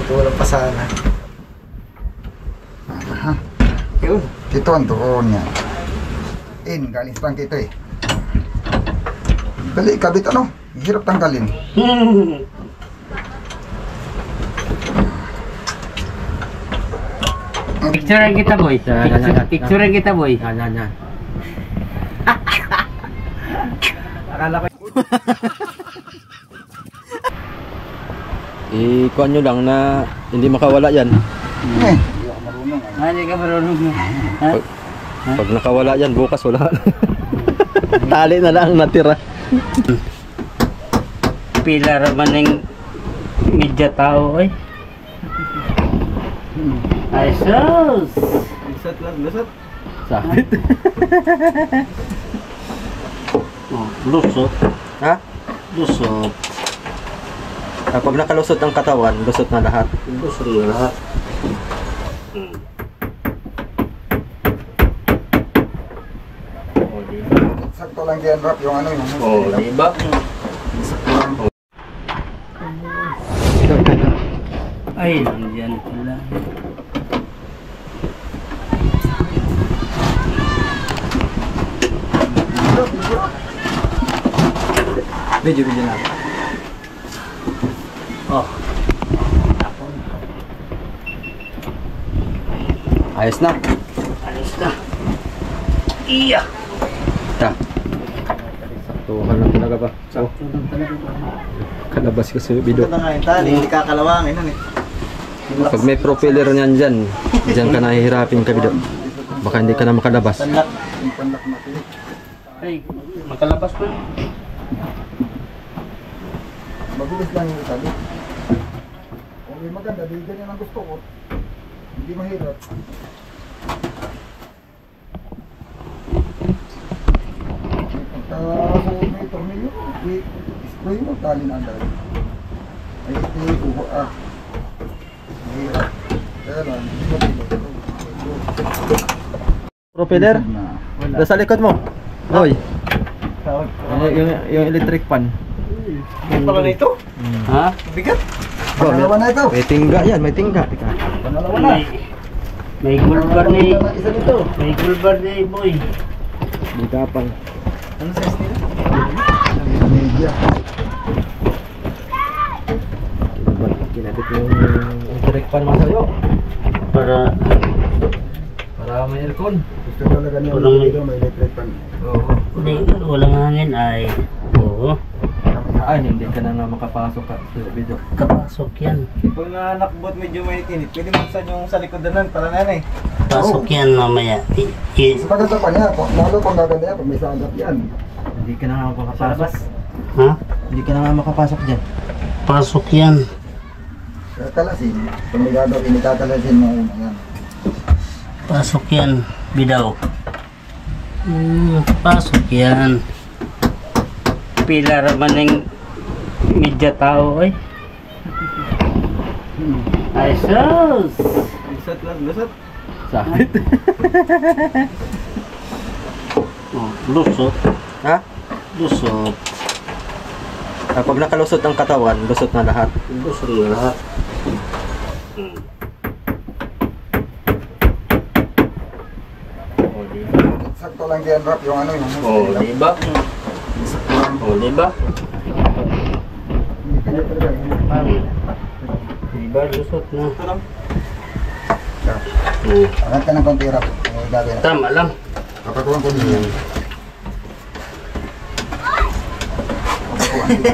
Ito walang pasana. Aha. Yun. Ito ang doon yan. Galing sa tangke ito eh. Dali, kabit ano? Hirap tanggalin. Picturean kita boy. Picturean kita boy. Yan. Akala ko. Ikuan nyo lang na hindi makawala yan. Hindi ako marunong. Hindi ka marunong. Pag nakawala yan, bukas wala. Tali na lang natira. Pila raman ng media tao ay. Ay sus. Lusot lang, lusot. Sabit. Oh, lusot. Ha? Lusot. Pag nakalusot ang katawan, lusot na lahat. Lusot na lahat. Sakto lang yan, Rap, yung ano yung... Oh, diba? Ay, nandiyan pala. Video na. Oh. Ayos na. Ayos na. Iya. Ta. Saktuhan lang talaga ba? Oh, kalabas kasi yung video. Ito na nga yung tali, hindi kakalawangin nun eh. Pag may propeller niyan dyan, dyan ka nahihirapin ka video. Baka hindi ka na makalabas. Panlak. Yung panlak natin. Ay, makalabas pa. Mabilis lang yung sabi. Okay, maganda. Di ganyan ang gusto ko. Hindi mahirap. Pagka may tornilyo, spray mo, tali na ang dahil. Ay, ito, mahirap. Kaya lang, hindi mo Propeller? na. Sa likod mo. Hoy. Yung electric pan. May pala na ito? Ha? Bigat. Pangalawa na ito. May tingga yan, may tingga. Pangalawa na. May gulbar ni. Isa nito. May gulbar ni boy. Di kapang. Ano size nila? Media. Kinabit yung electric pan mga sayo. Para Para may aircon. Gusto talaga niya Walang- may electric pan. Oo. walang hangin ay. Oo. Ay, hindi ka na nga makapasok sa video. Kapasok yan. Kung nakbot medyo may tinit, pwede magsan yung sa likod na nun, para nanay. Pasok yan mamaya. Sa pagkanta pa niya, lalo pang gaganda yan, pag may sagap yan. Hindi ka na nga Sa makapasok. labas. Ha? Hindi ka na nga makapasok dyan. Pasok yan. Kaya kalasin, kung may gagawin, ikakalasin mo una yan. Pasok yan. Bidaw. Pasok yan. Pila raman ng media tao ay. Ay sus. Lusot lang, lusot. Sabit. Oh, lusot. Ha? Lusot. Pag nakalusot ang katawan, lusot na lahat. Lusot na lahat. Sakto lang yan, Rap, yung ano yung... Oh, diba? Oh, diba? Diba, lusot na. Ito lang. Angat ka ng konti, Rap. May gagawin. Tama lang. Kapakuhan ko niya. Kapakuhan ko.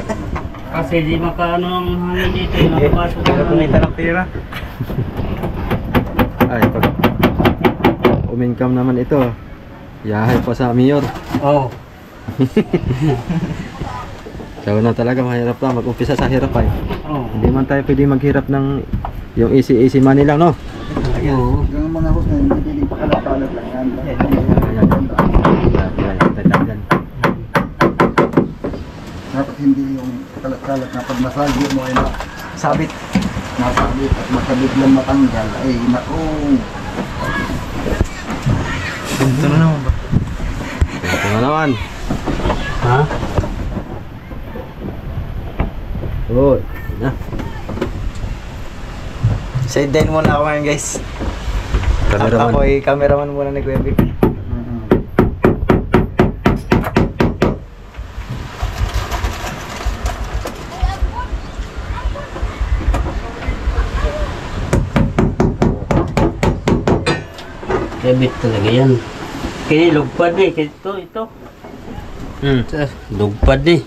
Kasi di makaano ang hangin dito. Nakapasok Kaya kumita ng pera. Ay, pag umincome naman ito, yahay pa sa mayor. Oh. Kaya na talaga mahirap na mag-umpisa sa hirap ay. Oh. Hindi man tayo pwede maghirap ng yung easy money lang, no? Oo. Yung mga host na yun, hindi piling pakalat-kalat lang yan. Ayan. Dapat hindi yung kalat-kalat na pag nasagyo mo ay nasabit. Nasabit at makabiglang matanggal. Ay, naku. Ito na naman ba? Ito na naman. Ha? Oh, na. Sideline muna ako ngayon guys. Cameraman. Ako ay cameraman muna ni Kuya Vic. Debit talaga yan. Kaya lugpad eh. Ito. Lugpad eh.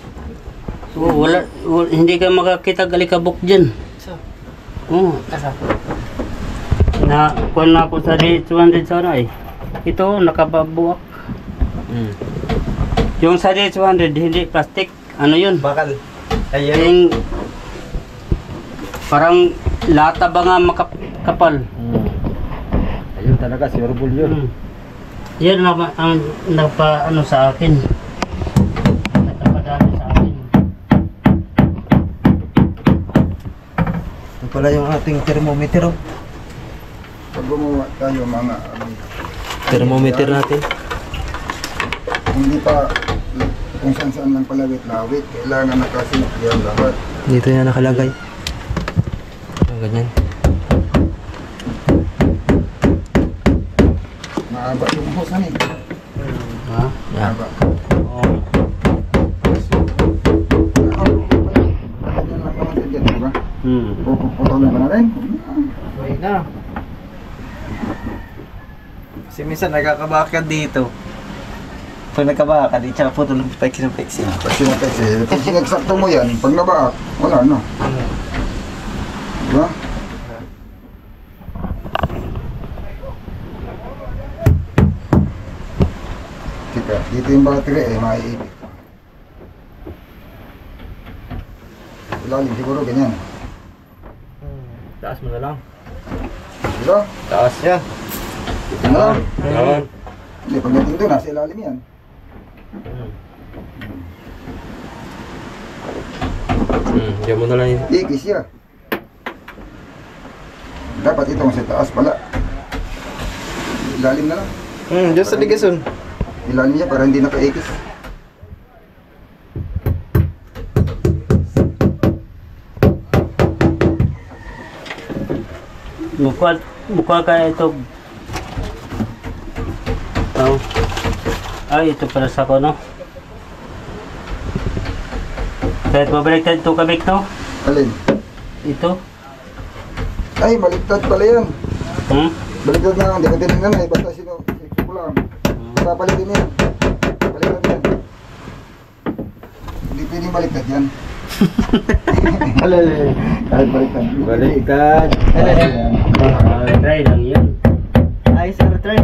Hindi ka makakita galikabok dyan. Oo. Kuha na ako sa 200 sana eh. Ito, nakababuak. Yung sa 200, hindi plastic. Ano yun? Bakal. Ayun. Yung parang lata ba nga makapal. Ayun talaga, si Orbul yun. Yan ang napa-ano sa akin. Natapadami sa akin. Ito pala yung ating thermometer. Pag gumawa tayo mga Thermometer natin. hindi pa kung saan lang palawit-lawit, kailangan nakasinok yan lahat. Dito yan nakalagay. Ganyan. Mahaba yung hosan eh. Ha? Mahaba. Oo. Ganyan lang naman din dyan, di ba? Puputulin ba natin? Okay na. Kasi minsan nagkakabakad dito. Pag nagkabakad, tsaka putol ng peksi. Pag sinapeks eh, pag sinagsakto mo yan, pag nabaak, wala no. Diba? Tika, dito yung battery eh, maiipit. Ilalim siguro ganyan. Taas mo na lang. Diba? Taas yan. Dito na lang. Yan. Hindi, pagdating doon, nasa ilalim yan. Diyan mo na lang yun. Ikis siya. Dapat itong sa taas pala. Ilalim na lang. Diyos sa ligason. Ilalim niya para hindi naka-ikis. Buka kaya ito. Oh. Ay, ito para sa ko, no? Kahit mabaliktad ito kabik, no? Alin? Ito. Ay, baliktad pala yan. Baliktad na, hindi ko tinignan na eh. Basta sino ko lang. Papalitin yan. Baliktad yan. Hindi pwedeng baliktad yan. Alin, kahit baliktad. Baliktad. Try lang yan. Ay, sir, try.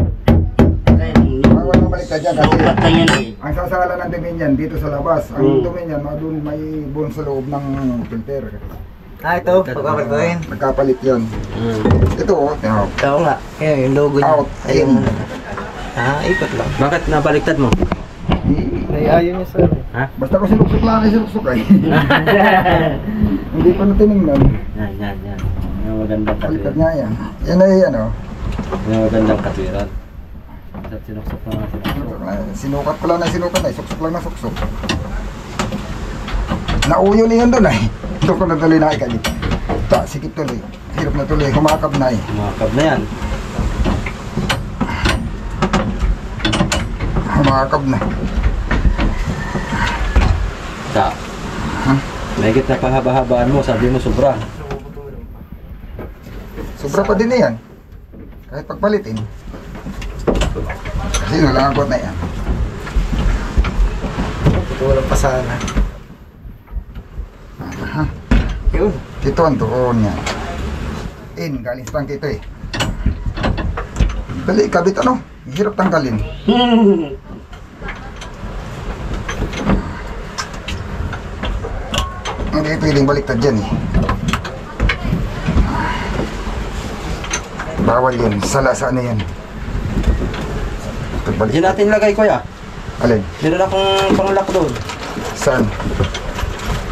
Try lang yan. Bawal na baliktad yan kasi Sukat lang yan eh. ang sasala ng dumi niyan dito sa labas. Ang dumi niyan, doon may bone sa loob ng filter. Ah, ito. Pagkakatuin. Nagkapalit yun. Ito oh, tingnan mo. Ito nga. Yan, yung logo niya. Out. Ay, yung... ikot lang. Bakit nabaliktad mo? Ay, ayaw niya, sir. Basta ko sinuksok lang ay sinuksok ay. Hindi pa na tinignan. Yan. Yung magandang Baliktad katwiran. nga yan. Yan ay ano. Yung magandang katwiran. Sinuksok na nga sila. Sinukat ko lang na sinukat ay. Suksok lang na suksok. Nauyo niyan doon ay. Ito ko na tuloy na ikali. Sikip tuloy. Hirap na tuloy. Kumakab na eh. Makakab na yan. Kumakab na. Ta. Mahigit na pahaba-habaan mo, sabi mo sobra. Sobra pa din na yan. Kahit pagpalitin. Kasi nalangkot na yan. Ito walang pasana. Yun. Ito ang doon yan. Galing sa tangke ito eh. Dali, kabit ano? Hirap tanggalin. Hindi pwedeng baliktad dyan eh. Bawal yun. Salasa na yan. Pagbalik. Diyan natin lagay, kuya. Alin? Meron akong pang-lock doon. Saan?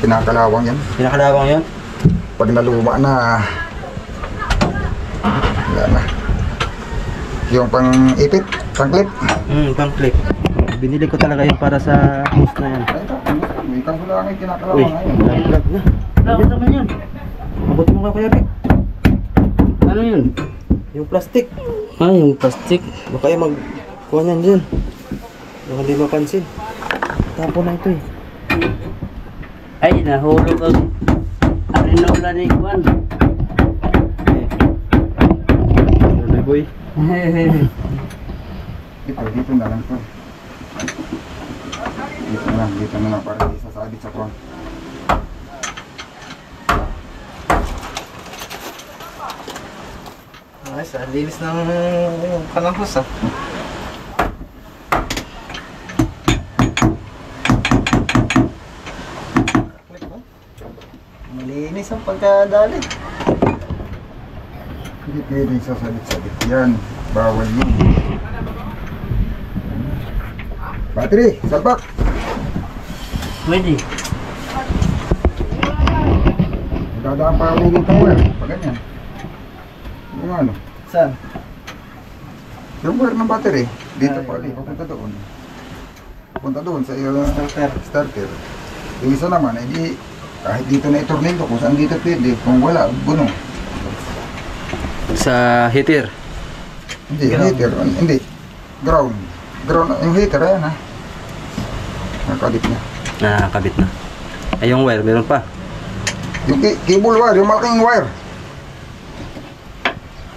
Pinakalawang yan. Pinakalawang yun. Pag naluma na, wala na. Yung pang-ipit, pang-clip. Pang-clip. Binili ko talaga yun para sa host na yan. Ay, may kang lang ay Uy, kinakalawang ngayon. nalaglag na. Bakit naman yun? Abot mo ka, kuya Vic. Ano yun? Yung plastic. Ah, yung plastic. Baka yung kuha niyan dyan. Baka hindi mapansin. Tapo na ito eh. Ay, nahulog ang arinola ni Juan. Ano boy? Dito na lang to. Dito na lang para hindi sasabit sa kwan. Ayos ah, linis ng panahos ah. Malinis ang pagkadali. Hindi pwedeng sasabit-sabit yan. Bawal yun. Battery, salpak. Pwede. Dadaan pa ulit yung power. Pag ganyan. Yung ano? Saan? Yung wire ng battery. Dito pa ulit. Papunta doon. Papunta doon sa iyo starter. Yung isa naman, hindi kahit dito na itornildo kung saan dito pwede. Kung wala, buno. Sa heater. Hindi, heater. Hindi. Ground. Ground. Yung heater, ayan ha. Nakadip niya. Nakakabit na. Ay yung wire, meron pa. Yung cable wire, yung malaking wire.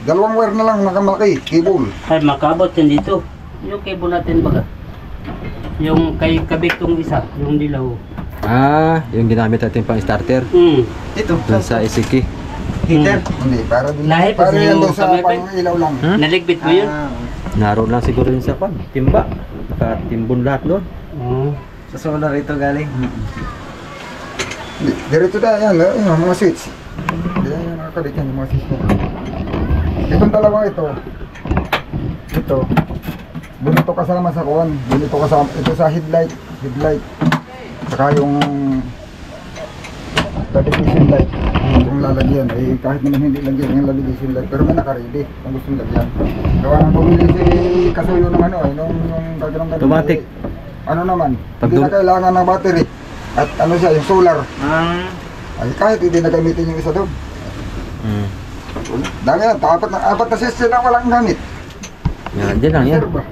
Dalawang wire na lang nakamalaki, cable. Ay, makabot yan dito. Yung cable natin baga. Yung kay kabit kong isa, yung dilaw. Yung ginamit natin pang starter. Ito. Doon sa Isiki. Heater. Hindi, para din. Lahi, Para kasi yan yung doon sa kamay pa- pang-ilaw lang. Naligpit mo yun? Naroon lang siguro yun sa pan. Timba. Nakatimbon lahat doon. Oo. Sa solar ito galing. Hindi, diretso na yan, yung mga switch. Hindi yan nakakabit yan, yung mga switch na. Itong dalawang ito. Ito. Bunito kasama sa kuwan. Bunito kasama. Ito sa headlight. Saka yung navigation light. Kung lalagyan, eh kahit naman hindi lagyan yung navigation light. Pero may naka-ready kung gusto lagyan. Gawa nang bumili si Kasuyo ng ano eh, nung gagawang Automatic. Ano naman, Pag hindi na kailangan ng battery. At ano siya, yung solar. Ay kahit hindi na gamitin yung isa doon. Dami yan, apat na system na walang gamit. Yan, dyan lang yan. Sir ba?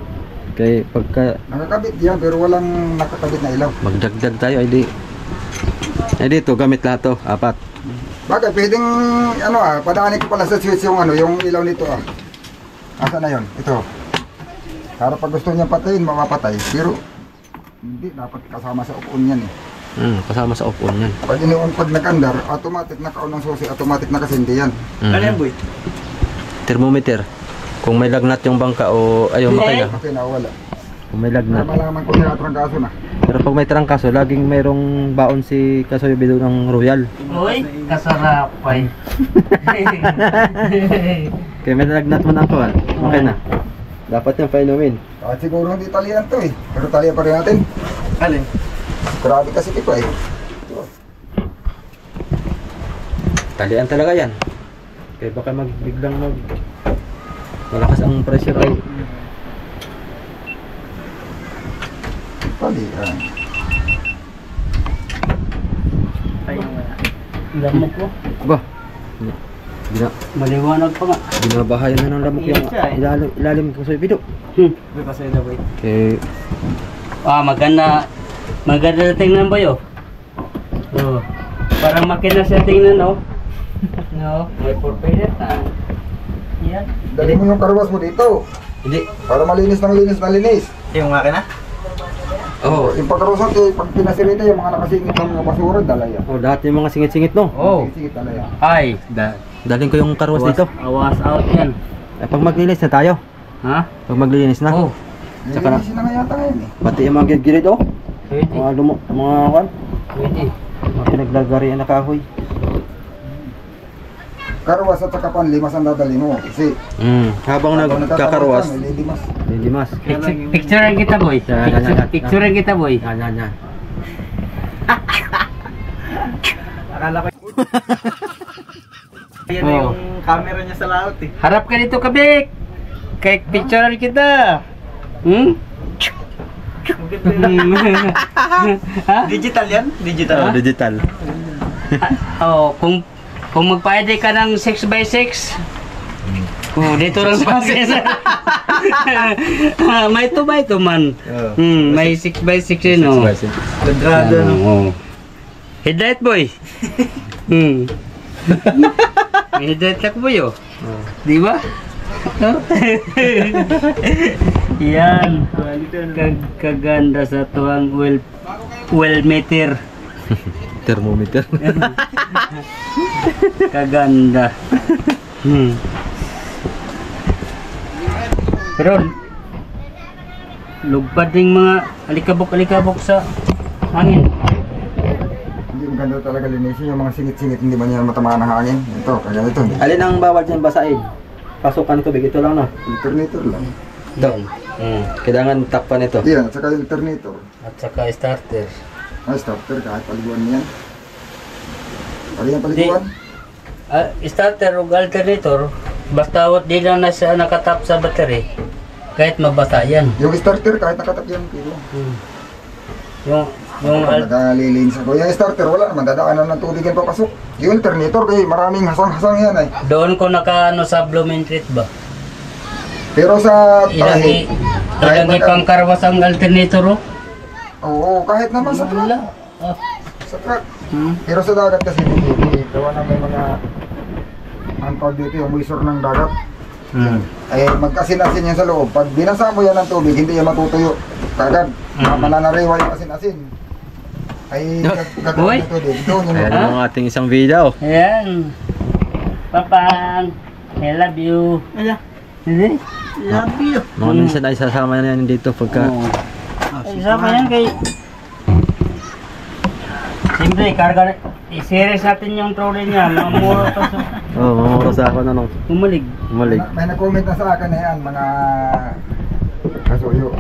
Kaya pagka Nakakabit yan pero walang nakakabit na ilaw. magdagdag tayo, ay di. Ay dito, gamit lahat to. 4. Bakit pwedeng ano padaanin ko pala sa switch yung ano, yung ilaw nito Asa na yon? Ito. Para pag gusto niya patayin, mapapatay. Pero hindi dapat kasama sa upuan yan eh. Kasama sa off-on yan. Pag iniwan pag nag-andar, automatic naka-on ng susi, automatic nakasindi yan. Ano yan, boy? Thermometer. Kung may lagnat yung bangka o ayaw makaya. Okay, nawala. Kung may Para lagnat. malaman ko na trangkaso na. Pero pag may trangkaso, laging mayroong baon si Kasoy Bido ng Royal. Uy, kasarap ay. Kaya may lagnat mo na ako. Okay na. Dapat yung painumin. At siguro hindi talian to eh. Pero talian pa rin natin. Alin? Grabe kasi ito eh. Talian talaga yan. Kaya baka biglang malakas ang pressure ay. Talian. Lamok ko. Ba? Maliwanag pa nga. Binabahayan na ng lamok yung ilalim ko sa Bido. Boy, pasaya na, boy. Okay. Maganda. Maganda na tingnan ba yun? Oo. Parang makina siya tingnan, no? No, may propeller na. Yan. Dali mo yung karwas mo dito. Hindi. Para malinis ng linis na linis. Yung makina? Oo. Yung pagkarwas natin, pag pinasirita yung mga nakasingit ng mga basura, dala yan. Oh, lahat yung mga singit-singit no. Oh. Singit dala yan. Ay. Daling ko yung karwas dito. Awas out yan. Pag maglinis na tayo. Ha? Pag maglinis na. Oh. Saka na. Lilinisin na nga yata ngayon eh. Pati yung mga gilid oh. Pwede. Mga kan. Pwede. Mga pinaglagarian na kahoy. Karwas at saka panlimas ang dadali mo. Kasi Habang habang nagkakarwas. nagkakarwas ka, may lidimas. Hindi mas. Picturean kita, boy. Yan. Picturean kita, boy. Yan. Akala ko yan na yung camera niya sa laot eh. Harap ka dito, Kabik. Kay picturean kita. Hmm? Ha? Digital yan? Digital. Digital. Oh, kung magpahidi ka ng 6x6, Oh, dito lang sa akin. May 2x2 man. Oo. May 6x6 yun, oh. Quadrado, no? Oh. Headlight boy. May headlight lang boy, oh. Di ba? Yan. Kaganda sa tuwang well meter. Thermometer. Kaganda. Pero lugpad ding mga alikabok-alikabok sa hangin. Hindi maganda talaga linisin yung mga singit-singit, hindi man yan matamaan ng hangin. Ito, kaya ito. Alin ang bawal dyan basahin? Pasukan ng tubig, ito lang no? Alternator lang. Ito. Kailangan takpan ito. Yan, at saka alternator. At saka starter. Ay, starter, kahit paliguan niyan. Pali yan paliguan. Starter o alternator, basta di lang na siya nakatap sa battery, kahit mabasa yan. Yung starter, kahit nakatap yan. Pero, Yung nakalilins ako. Yung starter, wala naman. Dadaanan ng tubig yan papasok. Yung alternator, kaya maraming hasang-hasang yan ay. doon ko nakaano sa Blooming Treat ba? Pero sa tahit, Ilagay pang karwas ang alternator, oh. oo, kahit naman sa truck. Wala. Ah. Sa truck. Pero sa dagat kasi hindi. Gawa na may mga ang tawag dito yung moisture ng dagat. Ay magkasin-asin yan sa loob. Pag binasa mo yan ng tubig, hindi yan matutuyo. Kagad, mananariwa yung asin-asin. Ay gagawin ito din. Doon yung Ayan ang ating isang video. Ayan. Papang, I love you. Hindi? Love you. Mga minsan ay sasama na yan dito pagka... Isama yan kay... Siyempre, karga... I-series natin yung trolley niya. Mamuro pa sa... Oo, mamuro sa ako na nung Umalig. umalig. may nag-comment na sa akin na yan, mga kasuyo.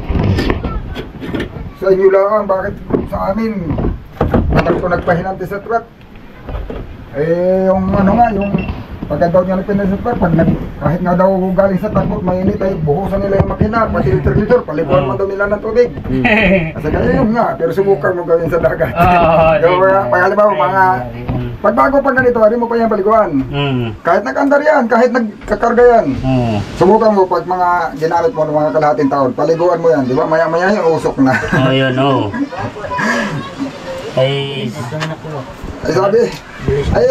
Sa inyo lang, bakit sa amin? Bakit ko nagpahinante sa truck? Eh, yung ano nga, yung pagka daw niya nagpahinante sa truck, kahit nga daw galing sa takot, mainit ay buhusan nila yung makina, pati liter-liter, palikuan mo daw nila ng tubig. Kasi kaya yun nga, pero subukan mo gawin sa dagat. Kaya halimbawa, mga pagbago pag ganito, hindi mo pa yan paliguan. Kahit nag-andar yan, kahit nagkakarga yan. Subukan mo pag mga ginamit mo ng mga kalahating taon, paliguan mo yan, di ba? Maya-maya yung usok na. Oh, yun, oh. Ay, Ay sabi, ay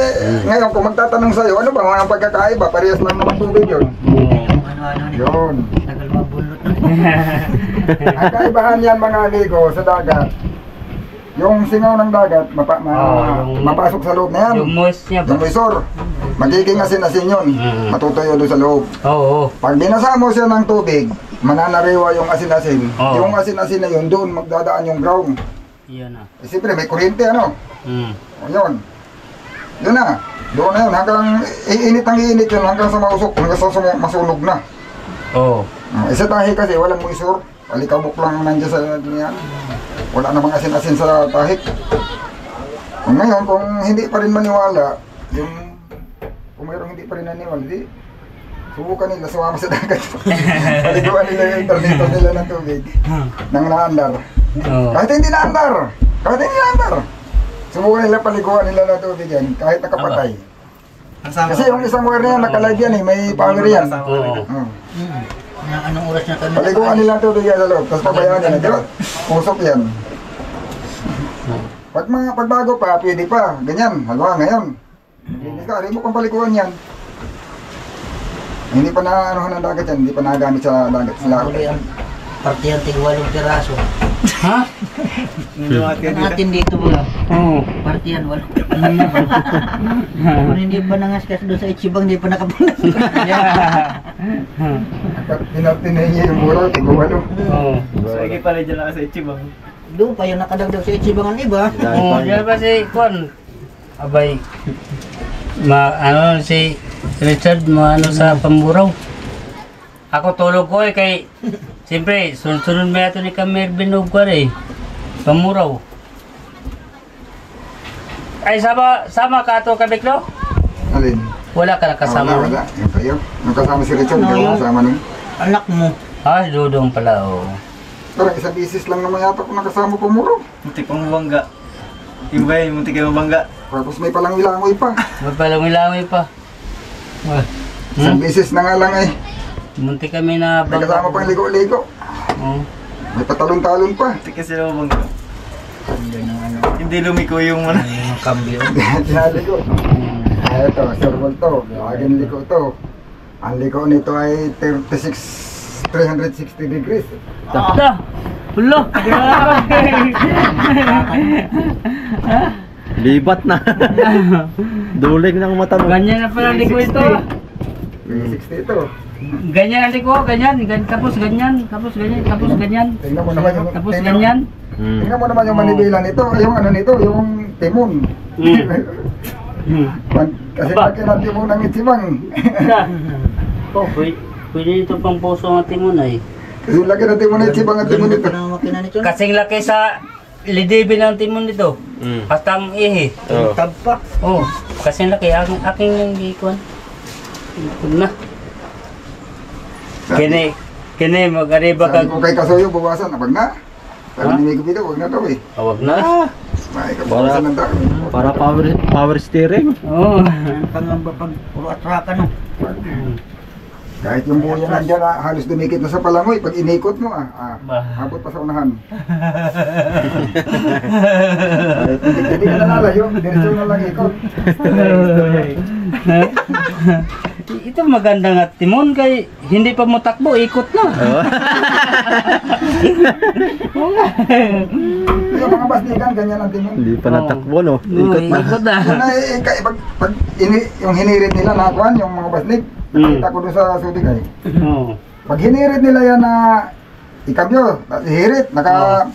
ngayon kung magtatanong sa'yo, ano ba mga pagkakaiba? Parehas lang naman tubig yun. Yun. Ang kaibahan yan mga amigo sa dagat, yung singaw ng dagat, mapasok sa loob na yan. yung moist niya ba? Yung moisture, magiging asin-asin yun, matutuyo doon sa loob. Oo. Pag binasa mo siya ng tubig, mananariwa yung asin-asin. Oo. Yung asin-asin na yun, doon magdadaan yung ground. Yun na. Eh, siyempre may kuryente ano. O yun. Yun na. Doon na yun. Hanggang iinit ang iinit yun hanggang sa mausok. Hanggang sa masunog na. Oo. Sa tahi kasi walang moisture. Alikabok lang nandiyan sa yan. Wala namang asin-asin sa tahik. Ngayon, kung hindi pa rin maniwala, kung mayroong hindi pa rin naniwala, di subukan nila sumama sa dagat. Paliguan nila yung tornito nila ng tubig. Nang naandar. Oo. Kahit hindi naandar. Subukan nila paliguan nila ng tubig yan, kahit nakapatay. Kasi yung isang wire na yan, nakalive yan eh, may power yan. Oo. Anong oras na kami? Paliguan nila ng tubig yan sa loob, tapos pabayaan nila, di ba? Pusok yan. Pagbago pa, pwede pa, ganyan, halimbawa ngayon. Hindi ka, rin mo kung paliguan yan. Hindi pa na anuhan ng dagat yan, hindi pa nagamit sa dagat sila. Huli ang partiyan tig-8 piraso. Ha? Ang atin dito ba? Oo. Partiyan 8. Kung hindi pa nangaskas doon sa Ichibang, hindi pa nakapunta. Pinatinahin yung muro, tig-8. Oo. Sige pala dyan lang sa Ichibang. Doon pa yung nakadagdag sa Ichibang ang iba. Oo, diyan ba si Kwan? Abay, si Richard, sa Pamburaw. Ako tulog ko kay, siyempre, sunod-sunod mo yato ni Kamervin Ugwar Pamburaw. Ay, sama ka ito, Kabiklo? Alin? Wala ka nakasama. Wala. Yung kayo. Yung kasama si Richard, No, yung yung- kasama nun. Anak mo. Si Dudong pala, oo. Parang isang bisis lang naman yata kung nakasama po muro. Muntik pang mabangga. Yung ba yun, muntik kayo mabangga. Tapos may palang ilangoy pa. Magpalangoy-langoy pa. Isang beses na nga lang eh. Munti kami na May kasama pang ligo-ligo. Oh. May patalon-talon pa. Hindi kasi lumang hindi lumiko yung ano. Kambyo. Tinaligo. Ito, surbol to. Laging liko to. Ang liko nito ay 360 degrees. Da. Hulo. Libat na. Duling ng mata mo. Ganyan na pala liko ito. 360 ito. Ganyan ang liko, ganyan. Tapos ganyan, tapos ganyan, tapos ganyan. Tingnan mo naman yung... Tapos ganyan. Tingnan mo naman yung manibilan nito. Yung ano nito, yung timon. Kasi Aba. laki ng timon ng itsibang. Oh, pwede ito pang puso ng timon ay. Kasi laki ng timon ng itsibang ang timon nito. Ang makina nito. Kasing laki sa lidibi ng timon nito. Basta ang ihi. Oh. Tabpak. Oh, kasing laki. Aking yung gikuan. Ikon na. Kini, mag-ariba Sabi kag... ko kay Kasuyo, bawasan. Abag na. Sabi ni Miguel Pito, huwag na daw eh. Awag na. May kabawasan ng dami. Para power steering. Oo. Ang pangamba pag puro atrakan no. Kahit yung buya nandiyan, halos dumikit na sa palangoy. Pag inikot mo, abot pa sa unahan. Hindi ka nalalayo, diretso na lang ikot. Ito maganda nga timon kay hindi pa mo takbo, ikot na. Yung mga basdigan, ganyan ang timon. Hindi pa natakbo, no? Ikot na. Ikot na. Yun ay, yung hinirit nila nakuhan, yung mga basdig, nakita ko doon sa subig ay. Oo. Pag hinirit nila yan na ikabyo, hirit,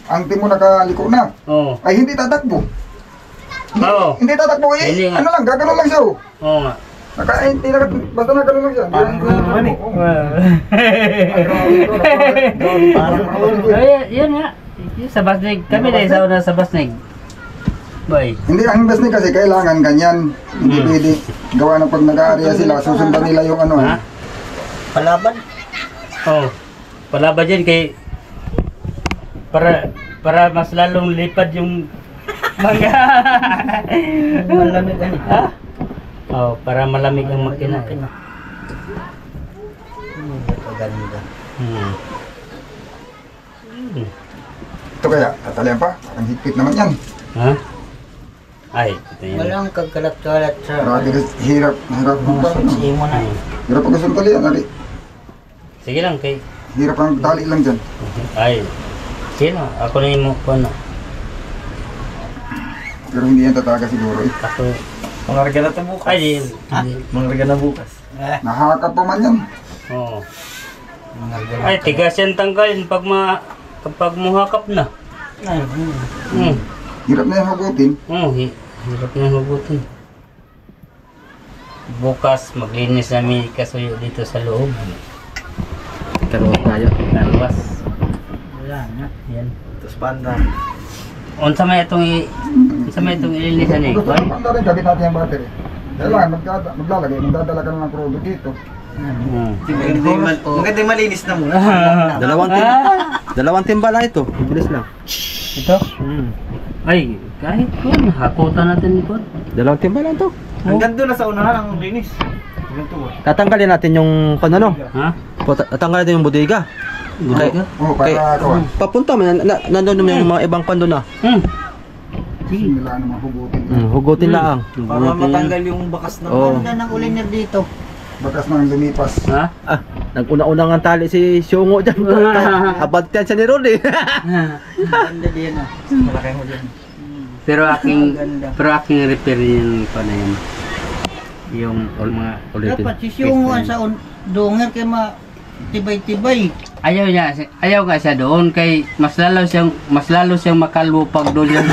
ang timon nakaliko na, Oo. ay hindi tatakbo. Oo. Hindi tatakbo eh, Hindi nga. ano lang, gagano lang siya oh. Oo nga. Basta nagano lang siya. Yan nga. Sa Basnig. Kami na isa una sa Basnig. Boy. Hindi, ang basnig kasi kailangan ganyan. Hindi pwede gawa ng pag nag-aarya sila, susundan nila yung ano. Ha? Palaban. Oo. Palaba dyan kay... Para mas lalong lipad yung mangga. Malamig ano. Ha? Oh, para malamig ang makina. Ganda. Ito kaya, tatalian pa. Ang higpit naman yan. Ha? Ay, ito yun. Walang kagalat-galat sa Grabe, hirap mga pa. susi mo na. Hirap pag gusto ng talian, ali. Sige lang kay... Hirap ang tali lang dyan. Ay. Sino? Ako na yung mo na. Pero hindi yan tataga siguro eh. Ako... Mangarga na ito bukas. Ay, di. Mangarga na bukas. Nahakap pa man yan. Oo. Ay, tigas yan tanggalin kapag muhakap na. Ay, Hirap na yan hugutin. Oo, hirap na hugutin. Bukas, maglinis namin kasuyo dito sa loob. Karoon tayo. Naluwas. wala na. Yan. Tapos panda. Unsa may itong ilinisan eh, Kwan? Panda rin, gabit natin yung battery. Kailangan maglalagay, magdadala ka ng crudo dito. Maganda yung malinis na muna. Dalawang timba lang ito. Bilis lang. Ito? Ay, kahit Kwan, hakutan natin Kwan. Dalawang timba lang to. Hanggang doon na sa unahan ang linis. Ganito ba? Tatanggalin natin yung ano. Ha? Tatanggalin natin yung bodega. Oo, para kawan. Papunta man nandoon naman yung mga ibang pando na. Simula naman hugutin. Hugutin lang. Para matanggal yung bakas ng Oo. Ganda ng uliner dito. Bakas nang lumipas. Ha? Nag-una-una nga tali si Shungo dyan. Abad yan siya ni Rod eh. Ganda din ah. malaki mo dyan. Pero aking repair yun pa na yan. Yung mga... Dapat sisyunguan sa donger kay tibay-tibay. Ayaw nga siya doon kay mas lalo siyang makalbo pag doon yan.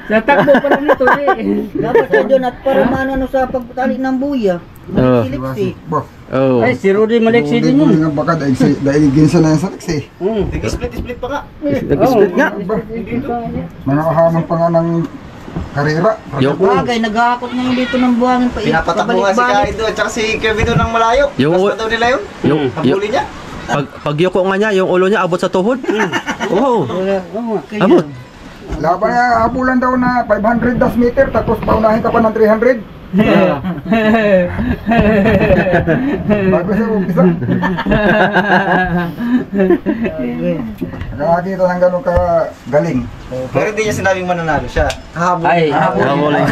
Sa takbo pa lang ito eh. Dapat sa doon at para maano sa pagtali ng buya. Oo. Silipsi. Bah, Oh. Ay, si Rudy Malexi din yun. nga baka daigin sa na yung sarik eh. Nag-split pa ka. Nag-split nga. Mga kahamon pa nga ng karera. Yung Bagay, naghahakot ngayon dito ng buhangin pa. Pinapatakbo nga si Kaido at saka si Kevin doon ng malayo. Yung- Tapos pa daw nila yun. yung Habuli niya. pag yuko nga niya, yung ulo niya abot sa tuhod. Oo. Abot. Laban nga habulan daw na 500 das meter tapos paunahin ka pa ng 300. Bago siya umpisa. Nakakita ng ganun ka galing. Pero hindi niya sinabing mananalo siya. Habol. Ay, Habulin.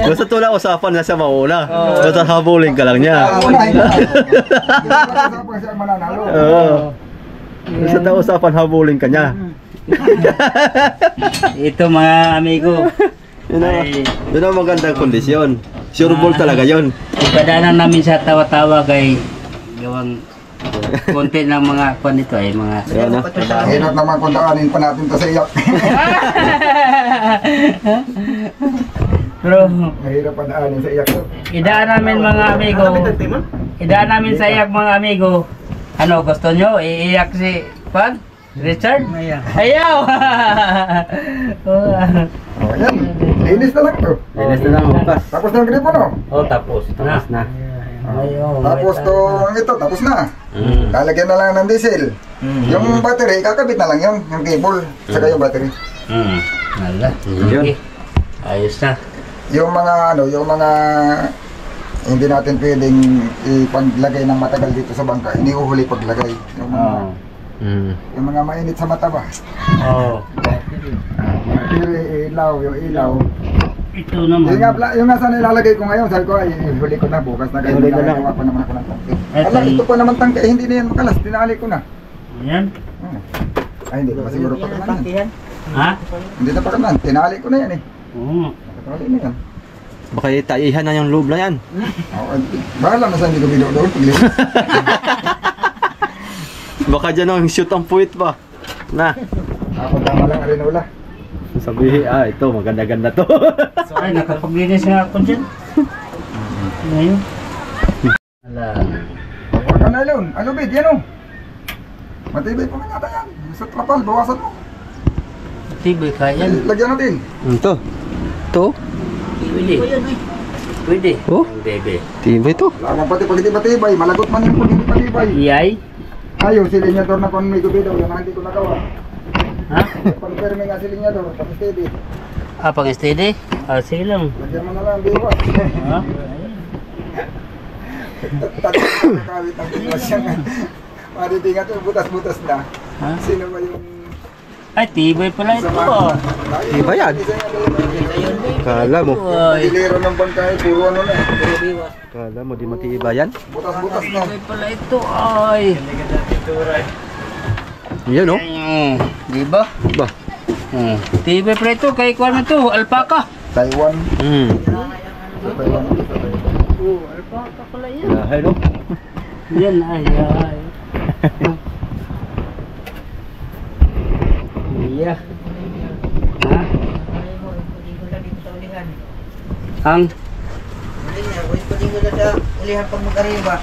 Basta tula usapan na siya mauna. Basta habulin ka lang niya. Unahin na. Hindi ko siya mananalo. Oo. Basta daw usapan habulin ka niya. ito mga amigo. Yun ang magandang kondisyon. Sure ball talaga yun. Ipadanan namin sa tawa-tawa kay gawang konti ng mga kwan nito ay mga Yan na. Hirap naman kung daanin pa natin to sa iyak. pero Mahirap pa daanin sa iyak to. idaan namin mga amigo. Idaan namin sa iyak mga amigo. Ano gusto nyo? Iiyak si Pan? Richard? Ayaw! Oh, yan. Linis na lang to. Linis na lang bukas. Tapos na ang gripo, no? Oh, tapos na. Na. Ayaw. Tapos ito, tapos na. Lalagyan na lang ng diesel. Yung battery, kakabit na lang yun. Yung cable, saka yung battery. Wala. Yun. Sige. Ayos na. Yung mga hindi natin pwedeng ipaglagay ng matagal dito sa bangka. Hindi uhuli paglagay. Yung mga mainit sa mata ba? Oh. Yung ilaw. Ito naman. Yung nga sana ilalagay ko ngayon, sabi ko ay huli ko na bukas na kayo. Huli na lang. Nagawa pa naman ako ng tangke. Eto, Ala, ito pa naman tangke, hindi na yan makalas, tinali ko na. Ayan. Ay hindi pa siguro pa kanan yan. Ha? Hindi na pa kanan, tinali ko na yan eh. Oo. Nakatali na yan. Baka itaihan na yung loob na yan. Bahala na sa hindi ko video doon. Baka dyan ang shoot ang puwit pa. Na. Ako tama lang rin wala. Sabihin, ito maganda-ganda to. Ay, nakapaglinis nga ako dyan. Ngayon. Wala. Huwag ka na yun. Ano bid, yan o. Matibay pa nga yata yan. Sa trapal, bawasan mo. Tiboy kaya. Lagyan natin. Ito. Ito. Pwede. Pwede. Oh. Bebe. Tibay to. Lamang pati pag hindi matibay, malagot man yung pag hindi matibay. Iyay? Ayaw, si linyador na kung may gubidaw, yan ang hindi ko nagawa. Ha? Pag-perme nga si linyador, tapos steady. Ah, pang steady? Ah, sige lang. Lagyan mo na lang, biwas. Ha? Tatlo na nakawit ang biwas yan. Maritingan to, butas-butas na. Ha? Sino ba yung... Ay, tibay pala ito. Tibay yan. Kala mo. Ay, Dilero ng bangkay, puro ano na. Kala mo di matibay yan. Butas-butas na. tibay pala ito. Ay. Yan oh. Di ba? Ba. Tibay pala ito. Kay kuwan mo ito. Alpaka. Taiwan. Taiwan. Alpaka pala yan. Yahay no. Yan, ay. Iya. Ha? Ang Pwede ko na sa ulihan pag mag-arriba.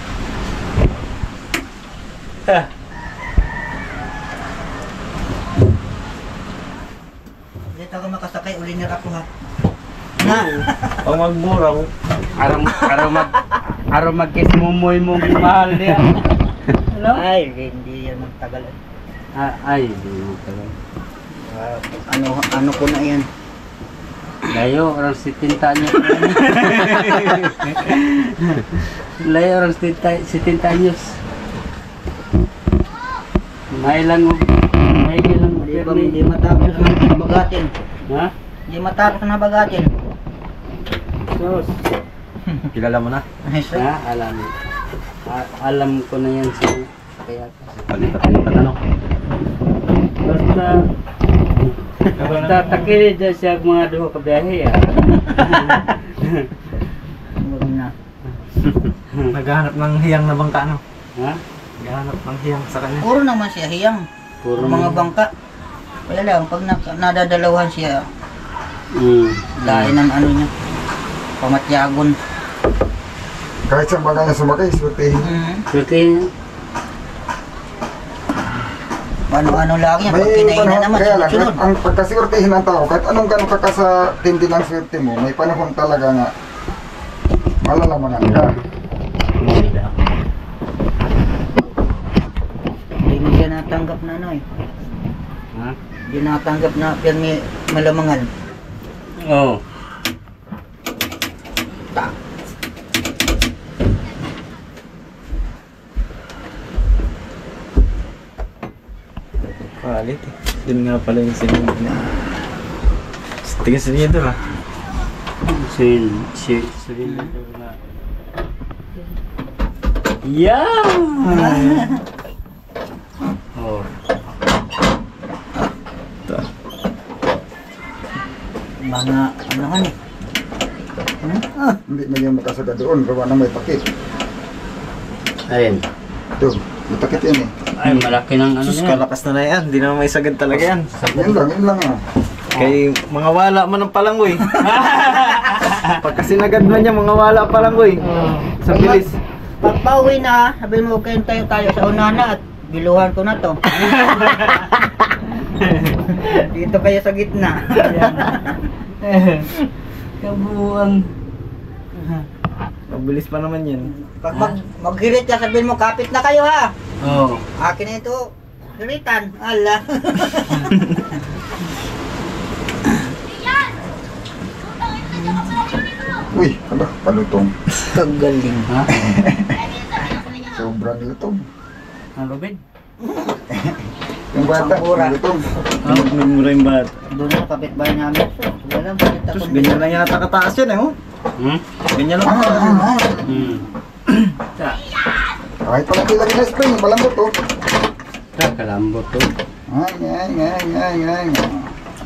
Dito ako makasakay, uli na ako ha. Na! Pag magmurang, araw magkis mumoy mo mahal niya. Hello? Ay, hindi yan magtagal. Ay, di mo talaga. Ano ko na yan? Layo, orang 70 anyos. Layo, orang 70 anyos. May lang Hindi matapos na habagatin. Ha? Hindi matapos na habagatin. Sos. Kilala mo na. Ha? Alam ko na yan sa kaya. Palipat-lipat ano. Basta takili dyan siya mga duho kabiyahe. Huwag na. naghahanap ng hiyang na bangka, no? Ha? Naghahanap ng hiyang sa kanya. Puro naman siya hiyang. Puro Mga bangka. Kaya lang, pag nadadalawan siya, lain ang ano niya. Pamatyagon. Kahit sa bagay na sumakay, swertihin. Suti. Ano-ano lang yan, pag May kinain na panahon, naman, kaya lang, sunod. ang pagkaswertihin ng tao, kahit anong gano'n ka sa tindi ng swerte mo, may panahon talaga nga, malalamangan ka. Hindi mo siya natanggap na ano eh. Ha? Hindi nakatanggap na pirmi malamangan. Oo. Ta. Palit eh. Dun nga pala yung sinunod na. Tingnan sa niya doon ah. Sin na. Yeah! Oh. Ito. Mga ano nga eh. Hindi na yung makasagad doon, gawa na may takip. Ayun. Ito, may takip yan eh. Ay, malaki ng ano Sus, yan. kalakas na yan. Hindi naman may sagad talaga yan. Yun lang ah. Kay mga wala man ng palanggoy. Pagka sinagad man niya, mga wala palanggoy. Sa bilis. Pagpauwi na, sabi mo kayo tayo sa unahan at biluhan ko na to. Dito kayo sa gitna. Kabuang. Mabilis pa naman yan. Pag maghirit ka, sabihin mo, kapit na kayo ha. Oo. Akin na ito, hiritan. Ala. Uy, hala, palutong. Kagaling. Ha? Sobrang lutong. Ang lubid? Yung bata, Pangura. lutong. Nagmura yung bata. Doon na kapitbahay namin. So, wala bakit ako. Sus, ganyan lang yata kataas yan eh. Oh. Hmm? Ganyan lang kataas yan. Hmm. Kahit pala lagi na spring, balambot to. Kalambot to. Ay.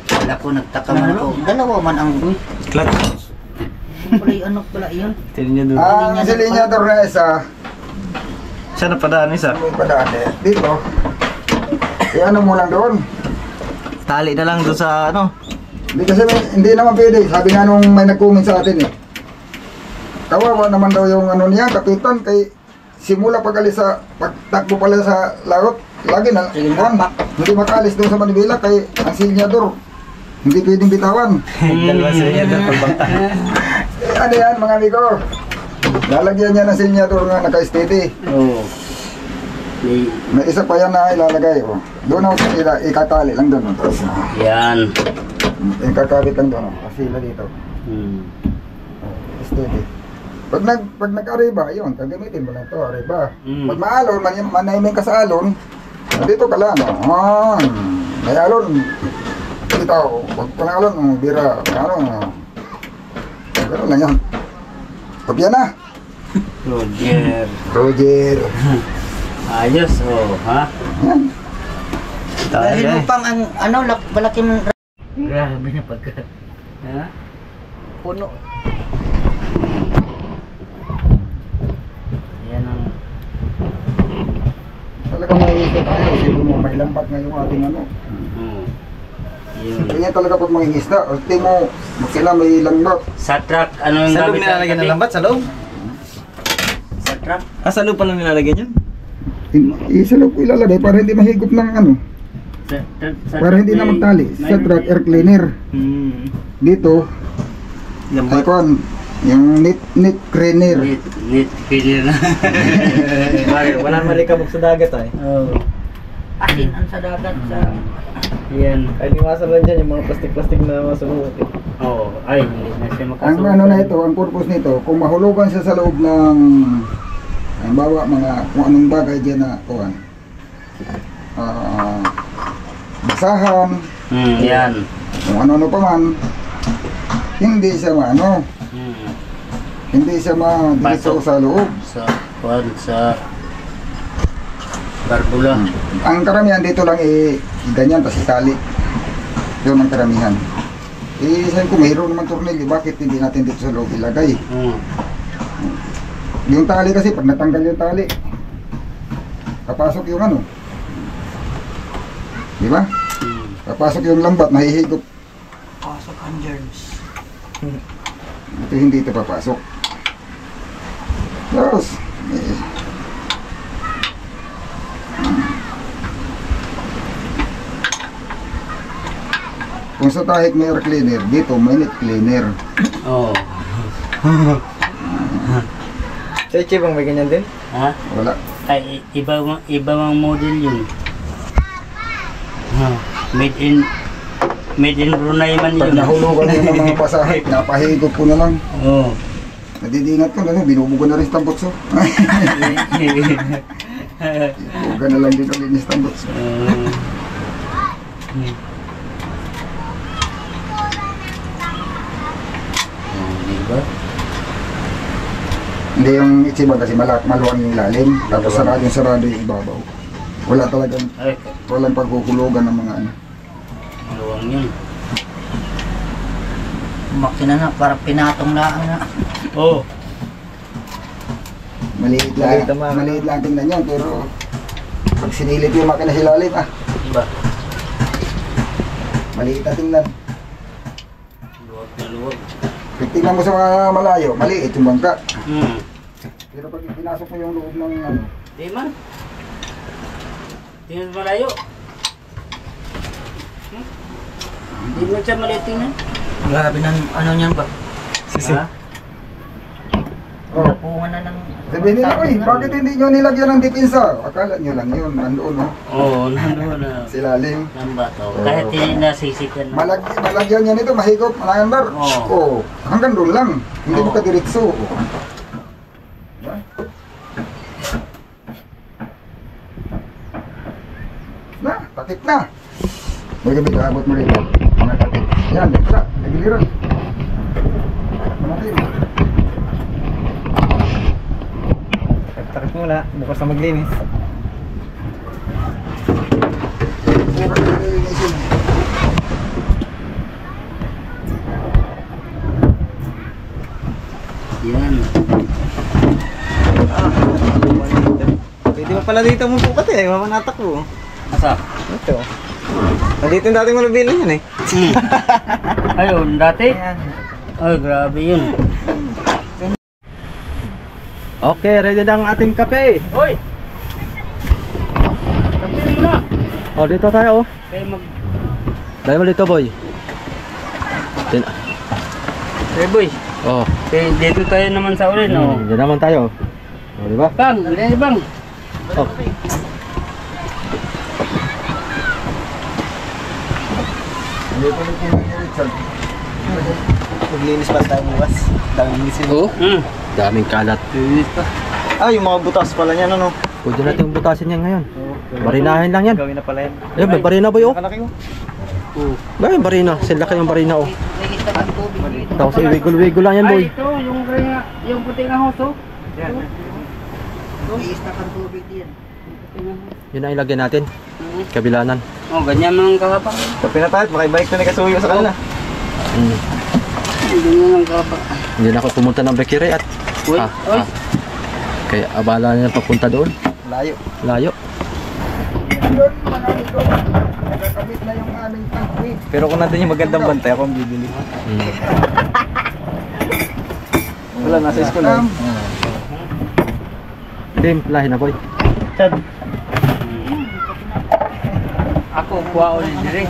Wala ko, nagtaka man ako. Dalawa man ang Klat. ano pala yun. Tignan niyo doon. Ang silinyador na isa, Siya napadaan isa. may padaan eh. Dito. Ano mo lang doon. Tali na lang doon sa ano. Hindi naman pwede. Sabi nga nung may nag-comment sa atin eh. Kawawa naman daw yung ano niya, kapitan, kay simula pag-alis sa, pagtakbo pala sa laot, lagi na, hindi makalis doon sa Manibela kay ang silinyador. Hindi pwedeng bitawan. Dalawa sila niya doon pagbangka. Ano yan mga amigo? Lalagyan niya ng silinyador nga naka-steady. Oo. May isa pa yan na ilalagay. Oh. Doon ako ikatali lang doon. Yan. Ikakabit lang doon. Kasila dito. Hmm. Steady. Pag nag-ariba, yun, gagamitin mo lang to, ariba. Mm. Pag maalon, manaimin ka sa alon, dito ka lang. May alon. Dito, pag panalon, bira, ano. Gano'n lang yan. Kopya na. Roger. Ayos, oh, ha? Yan. Dahil mo pang ang ano, malaki mong Grabe na pagka. Ha? puno. Yan ang... Talagang maiisip tayo. Isipin mo, may lambat nga yung ating ano. Yun. Ganyan talaga pag mga isda. Ulti mo, sila may lambat. Sa truck, ano yung Sa loob gamit nilalagyan ng lambat? Sa loob? Sa truck? Ah, sa loob pa lang nilalagyan yan? Isa lang po ilalagay para hindi mahigop ng ano. Para hindi na magtali. Sa truck, air cleaner. Dito, Lambat. icon, yung net cleaner. Net cleaner na. Wala malikabog sa dagat ay. Oh. Asin ang sa dagat sa Yan. Ay, liwasan lang dyan yung mga plastic-plastic na masunuot eh. Oo. Ay, hindi na siya Ang makasuot. ano na ito, ang purpose nito, kung mahulugan siya sa loob ng halimbawa mga kung anong bagay dyan na kuhan. Basahan, Yan. kung ano-ano pa man, hindi siya maano, hindi siya ma-diretso Pasok. sa loob. Sa kuwan, sa barbula. Ang karamihan dito lang ganyan, tapos itali. Yun ang karamihan. Sabi ko, mayroon naman tornilyo, bakit hindi natin dito sa loob ilagay? Yung tali kasi, pag natanggal yung tali, papasok yung ano. Di ba? Papasok yung lambat, mahihigop. pasok ang germs. Ito hindi ito papasok. Tapos, kung sa tahik may air cleaner, dito may net cleaner. Oo. Sa Ichibang may ganyan din? Ha? Wala. Ay, iba mang model yun. Ha? Made in Brunei man Pag yun. nahulugan yun ng mga pasahe, napahigop ko na lang. Oo. Nadidingat ko na, binubugan na rin tambotso. Bugan na lang din ang linis tambotso. Diba? Hindi yung ichiba kasi maluwang yung lalim, tapos sarado yung ibabaw. Wala talagang, Ay, walang pagkukulogan ng mga ano. maluwang yun. Makina na, parang pinatong lang na. Oo. Maliit lang tingnan yan, pero pag sinilip yung makina sa ilalim, Diba? maliit na tingnan. Luwag na luwag. Pag tingnan mo sa mga malayo, maliit yung bangka. Pero pag pinasok mo yung loob ng ano, Di man. Tingnan mo malayo. Hindi mo siya maliit tingnan. Grabe ng ano niyan ba? Ha? Napuhan na ng... sabihin nila, oy, bakit hindi nyo nilagyan ng dipinsa? Akala nyo lang yun, nandoon no? Oo, nandoon na. Silalim. Ng bato. Kahit hindi nasisikan na. Malagyan niya nito, mahigop, malayandar. Oo. Hanggang doon lang. Hindi mo Oo. ka diretso. Diba? Na, takip na. May gabi ka, abot mo rito. Mga takip. Yan, dito. Nagiliran. Mamatay mo. Takip mula, bukas na maglinis. Bukas na nilinisin. Yan. Pwede mo pala dito mo pukat eh, mamanatak ko. Asa? Ito. Nandito yung dating malabili yan eh. Ayun, dati? Ay, grabe yun. Okay, ready na ang ating kape. Hoy! Kapit mo na! O, dito tayo. Kaya mag... Dahil mo dito, boy. Hey boy, Oh, dito tayo naman sa ulit, no? Diyan naman tayo. O, di ba? Bang! Dali bang! Oh. Hindi pa rin ni Richard. Maglinis pa tayo bukas. Daming linis yun. Oo. Daming kalat. Ah, yung mga butas pala niyan, ano? Pwede natin butasin yan ngayon. Barinahin lang yan. Gawin na pala yan. Eh, may barina ba yun? Kalaki mo. Ba yung barina? Sila kayong barina oh. Linis na ng tubig. Tapos i-wiggle-wiggle lang yan boy. Ay, ito, yung puting ahos, oh. Yan. Linis na ng tubig yan. Yun ang ilagyan natin. Kabilanan. Oh, ganyan mga kahaba. Sa pinatahit, makibalik na kasuyo sa kanila. Ganyan ang kahaba. Hindi na ako pumunta ng Bekire at Uy, uy. Kaya abala na papunta doon. Layo. Layo. Yun, mga ito. Nagkakamit na yung aming tankwit. Pero kung nandun yung magandang bantay, ako ang bibili. Wala, nasa school na. Hindi, lahin na boy. Chad. Ako, kuha ulit dire.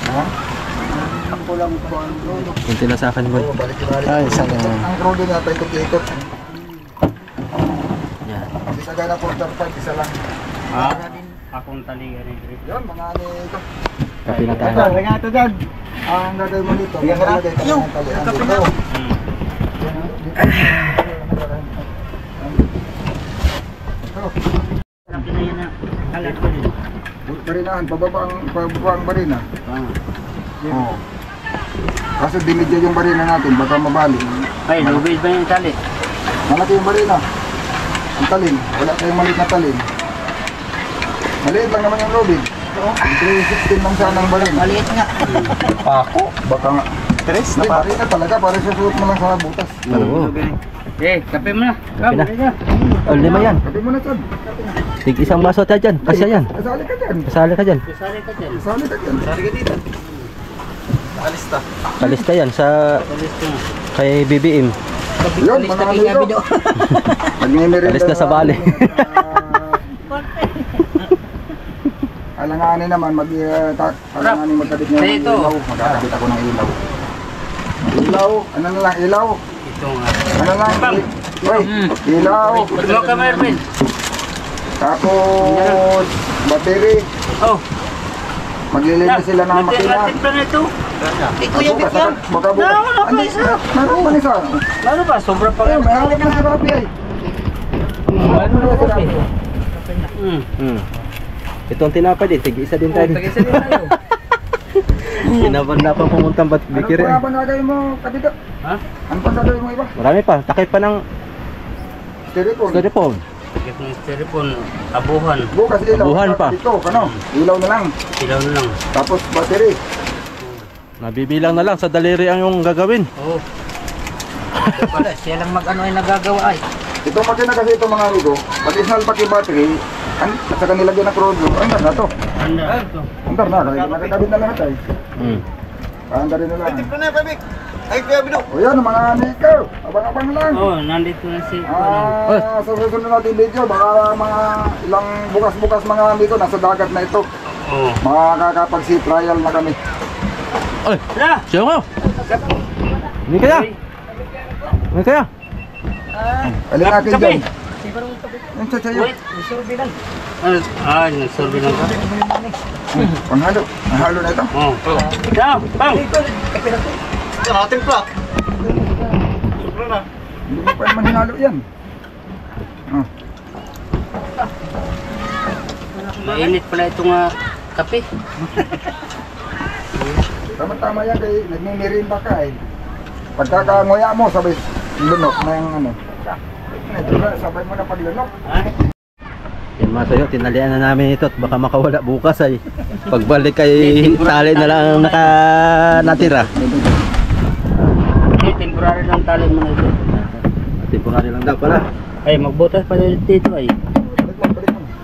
Ha? Ako lang kuha ulit. Kunti lang sa akin boy. Oo, balik-balik. Ay, isang Ang rodo natin ikot-ikot. Yan. Isa gana 4-5, isa lang. Ha? Akong taligan ni dire. Yun, mga ano ito. Kapi na tayo. Lagyan nga ito dyan. Ang gagawin mo dito, Bigyan ka na. maglagay ka ng talian dito. Sabi na yan na. Alat ko din. Barinahan, pababa ang barina. Oo. Kaso dinidya yung barina natin, baka mabali. Ay, lubid ba yung tali? Malaki yung barina. Ang talin, wala tayong maliit na talin. Maliit lang naman yung lobid. 316 lang sana ang barina. Maliit nga. Pako. Baka nga. Tres na Hindi, pa. barina talaga, para susuot mo lang sa butas. Oo. Eh, kape mo na. Kape na. Kape na. Oh, lima yan. Sabi mo na, Chad. Tig isang baso tayo dyan. Kasya yan. Kasali ka dyan. Kasali ka dyan. Kusari ka dyan. Kasali ka dyan. Sari ka dito. Nakalista. Kalista yan sa Kalis ko na. kay BBM. Yun, mga ano ito. Nagmimerenda Kalista sa bali. Alanganin naman, alanganin magkabit niya ng Ito. ilaw. Magkakabit ako ng ilaw. Ilaw, ano na lang, ilaw. Ito nga. Ano lang, Uy, ilaw. Tulog ka, Mervin. Tapos, battery. Oh, Maglilinis sila ng makina. Natin na ito. Di Kuya Vic yan. Baka bukas. Andi, meron pa isa. Ano ba? Sobra pa Ayun, may hawak na si Rafi ay. Ano na ito? Ito ang tinapay din, tig-isa din tayo. Tag-isa din tayo. Sinaban na pa pumuntang Bikiri. Ano pa gagawin mo, Kadida? Ha? Ano pa gagawin mo iba? Marami pa, takip pa ng Styrofoam. styrofoam. Takip ng styrofoam, abuhan. Bukas ilaw. Abuhan pa. Dito, ano? Ilaw na lang. Silaw na lang. Tapos battery. Nabibilang na lang sa daliri ang yung gagawin. Oo. Wala, siya lang mag-ano ay nagagawa ay. Itong makina kasi ito mga amigo, pag-isnal pati battery, at saka nilagyan ng chrono, andar na to. Anda ito. Andar na, nakakabit na lahat ay. Andar na lang. Ito na, Pabik. Ay, Kuya Bido. O yan, mga amigo, abang-abang lang. Oo, nandito na si... Sa susunod natin video, baka mga ilang bukas-bukas mga amigo, nasa dagat na ito. Oo. Makakapag-sea trial na kami. Ay, Tara! siya mo! Hindi kaya! Hindi kaya! Alin natin Kape! dyan. Yung sasayo. Wait, nagsurbi lang. Nagsurbi lang ka? Panghalo. Panghalo na ito. Oo. Tara, bang! Ito, ating plak. Hindi mo pa naman hinalo yan. Mainit pala itong kape. Tama-tama yan kay nagmimirinda ka eh. Pagkakanguya mo, sabay lunok na yung ano. Sabay mo na paglunok. Yan mga sayo, tinalian na namin ito at baka makawala bukas ay pagbalik ay tali na lang ang natira. Okay, temporary lang tali mo na ito. Temporary lang daw pala. Ay, magbutas pa dito ay.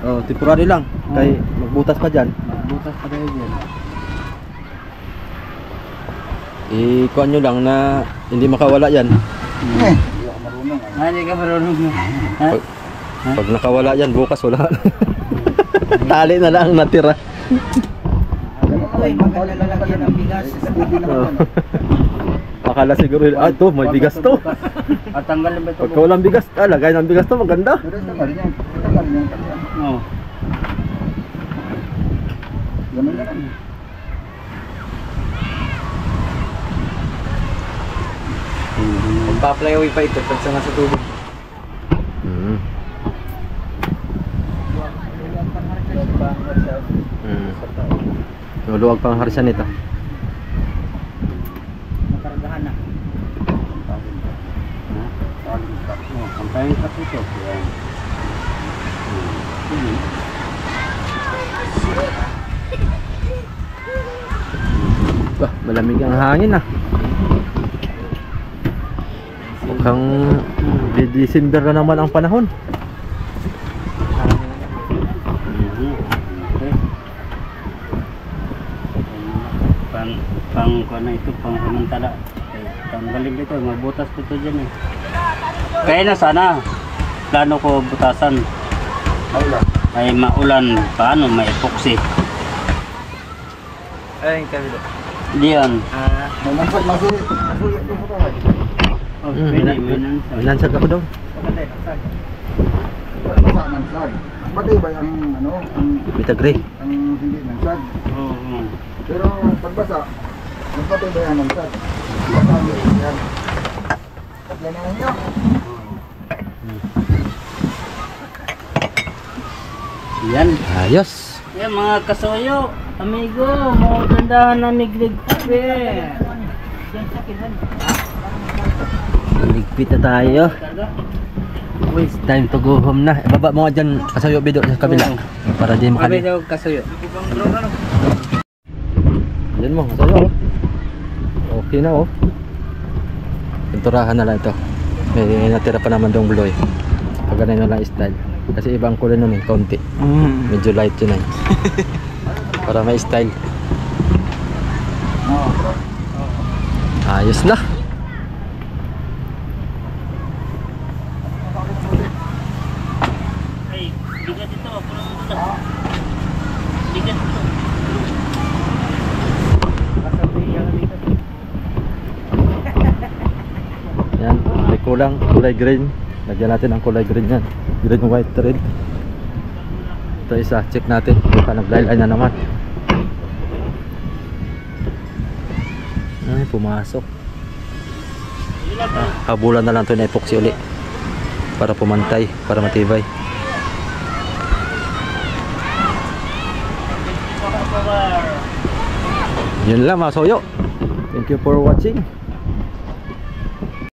Oh, temporary lang. Kay magbutas pa dyan. Magbutas pa tayo dyan. Ikuan nyo lang na hindi makawala yan. Hindi ka marunong. Ha? Pag nakawala yan, bukas wala. Tali na lang ang natira. Ay, maglalagyan ng bigas. Oh. Akala siguro, ito, may bigas to. At tanggalin ba ito? Pagka walang bigas, lagay ng bigas to, maganda. Oo. Ganun lang. Magpa-flyaway pa ito pag sa tubig. Luluwag pang harisan nito. Makaragahan na. Kampayin ka ito. Yan. Malamig ang hangin ah. Mukhang December na naman ang panahon. Pang ito, pang samantala. Tanggalin dito, mabutas ko ito dyan eh. Kaya na sana, plano ko butasan. Ay maulan, paano, may epoxy. Ay, Kabido. Diyan. Manansag masulit. Masulit ko sa kaway. Oh, may nansag. Nansag ako daw. Nansag. Pati ba yung ano, Bitagre. ang hindi nansag. Oo. Pero pagbasa, mas pati ba yung nansag. Basa mo yan. Paglanahan nyo. Yan. Ayos. Yan mga kasoyo, amigo, magandahan na miglig kape. Ligpit na tayo. It's time to go home na. Ibaba mo nga dyan kasayo bido sa kabila. Para di makali. daw kasoyo. Yan mo, kasayo. Okay na oh. Pinturahan na lang ito. May natira pa naman doong bloy. Pag ganun na lang style. Kasi ibang kulay nun eh, konti. Medyo light yun eh. Para may style. Ayos na. Ay, bigat ito, pulong ito. Bigat ito. Yan, may kulang, kulay green. Lagyan natin ang kulay green yan. Green, white, red. Ito isa, check natin. Baka nag-line na naman. Ay, pumasok. Habulan na lang ito na epoxy uli para pumantay, para matibay. Yun lang mga soyo. Thank you for watching.